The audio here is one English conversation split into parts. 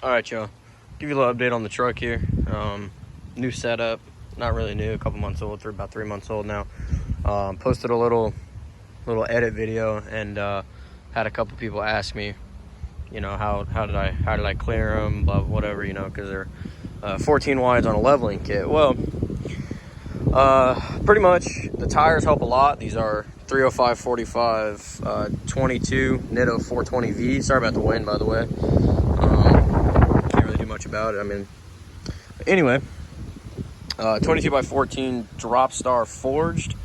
All right, y'all. Give you a little update on the truck here. New setup, not really new, a couple months old, about 3 months old now. Posted a little edit video and had a couple people ask me, you know, how did I clear them, blah, whatever, you know, because they're 14 wides on a leveling kit. Well, pretty much the tires help a lot. These are 305 45 22 Nitto 420V. Sorry about the wind, by the way. Can't really do much about it. I mean, anyway, 22 by 14 drop star forged,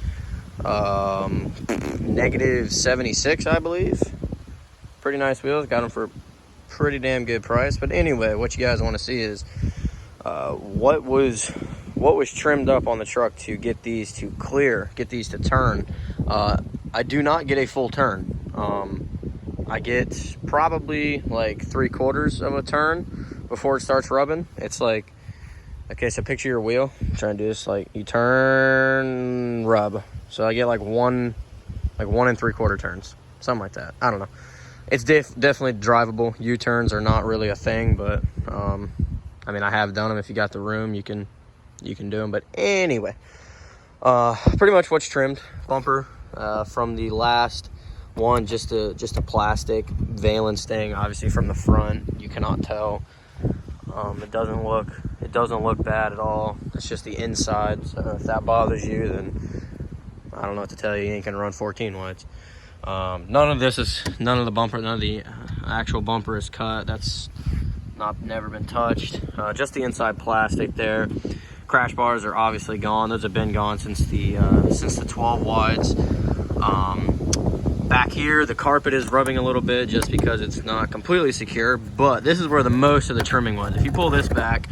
negative 76, I believe. Pretty nice wheels. Got them for a pretty damn good price. But anyway, what you guys want to see is what was trimmed up on the truck to get these to clear, get these to turn. I do not get a full turn. I get probably like 3/4 of a turn before it starts rubbing. It's like, okay, so picture your wheel. I'm trying to do this, like you turn, rub. So I get like one and 3/4 turns, something like that. I don't know. It's definitely drivable. U-turns are not really a thing, but I mean, I have done them. If you got the room, you can do them. But anyway, pretty much what's trimmed. Bumper from the last one, just a plastic valence thing. Obviously from the front, you cannot tell. It doesn't look bad at all. It's just the inside. So if that bothers you, then I don't know what to tell you. You ain't gonna run 14 wides. None of the bumper, none of the actual bumper is cut. That's never been touched. Just the inside plastic there. Crash bars are obviously gone. Those have been gone since the 12 wides. Back here, the carpet is rubbing a little bit just because it's not completely secure, but this is where the most of the trimming was. If you pull this back,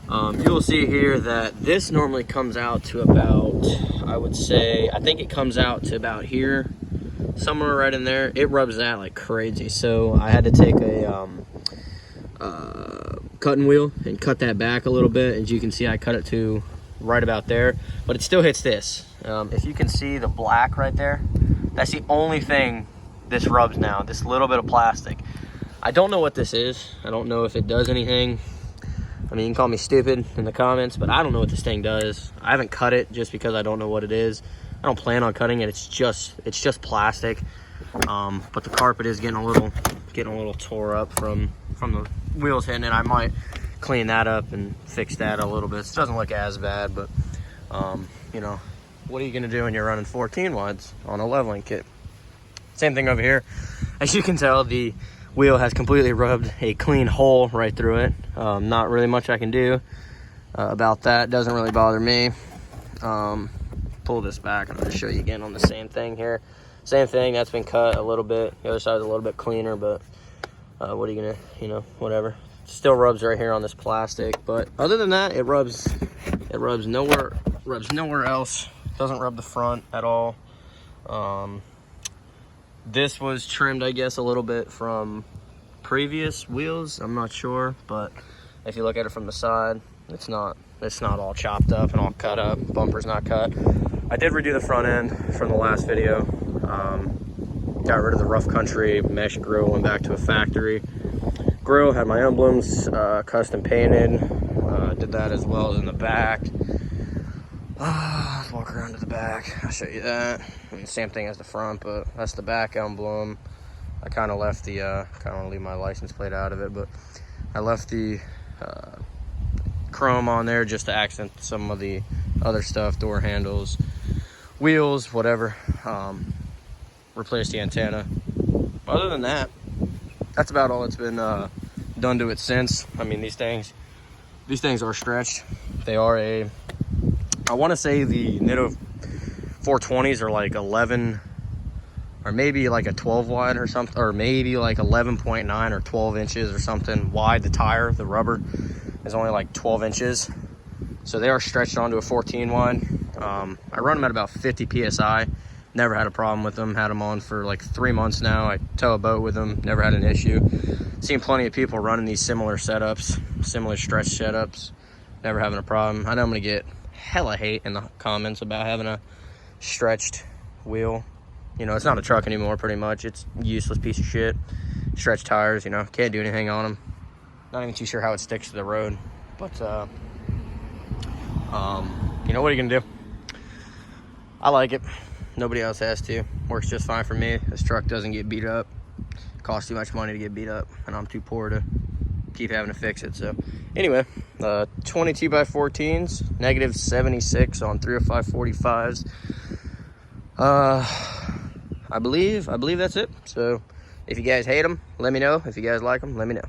you will see here that this normally comes out to about, I think it comes out to about here, somewhere right in there. It rubs that like crazy. So I had to take a cutting wheel and cut that back a little bit. As you can see, I cut it to right about there, but it still hits this. If you can see the black right there, that's the only thing this rubs now, this little bit of plastic. I don't know what this is. I don't know if it does anything. I mean, you can call me stupid in the comments, but I don't know what this thing does. I haven't cut it just because I don't know what it is. I don't plan on cutting it. It's just plastic. But the carpet is getting a little tore up from the wheels hitting it. I might clean that up and fix that a little bit. It doesn't look as bad, but you know, what are you gonna do when you're running 14 wides on a leveling kit? Same thing over here. As you can tell, the wheel has completely rubbed a clean hole right through it. Not really much I can do about that. Doesn't really bother me. Pull this back. I'm gonna show you again on the same thing here. Same thing, that's been cut a little bit. The other side's a little bit cleaner, but what are you gonna, you know, whatever. Still rubs right here on this plastic, but other than that, it rubs nowhere else. Doesn't rub the front at all. This was trimmed, I guess, a little bit from previous wheels. I'm not sure, but if you look at it from the side, it's not all chopped up and all cut up. Bumper's not cut. I did redo the front end from the last video. Got rid of the rough country mesh grill, went back to a factory grill, had my emblems custom painted. Did that as well as in the back. Let's walk around to the back. I'll show you that. I mean, same thing as the front, but that's the back emblem. I kind of left the, kind of want to leave my license plate out of it, but I left the chrome on there just to accent some of the other stuff, door handles, wheels, whatever. Replaced the antenna. Other than that, that's about all that's been done to it since. I mean, these things are stretched. They are I want to say the Nitto 420s are like 11 or maybe like a 12 wide or something, or maybe like 11.9 or 12 inches or something wide. The tire, the rubber is only like 12 inches. So they are stretched onto a 14 wide. I run them at about 50 PSI. Never had a problem with them. Had them on for like 3 months now. I tow a boat with them. Never had an issue. Seen plenty of people running these similar setups, similar stretch setups. Never having a problem. I know I'm going to get hella hate in the comments about having a stretched wheel. You know, it's not a truck anymore, pretty much. It's a useless piece of shit. Stretched tires, you know, can't do anything on them. Not even too sure how it sticks to the road, but you know, what are you gonna do? I like it. Nobody else has to. Works just fine for me. This truck doesn't get beat up. Costs too much money to get beat up, and I'm too poor to keep having to fix it. So anyway, 22 by 14s, negative 76 on 305 45s. I believe that's it. So if you guys hate them, let me know. If you guys like them, let me know.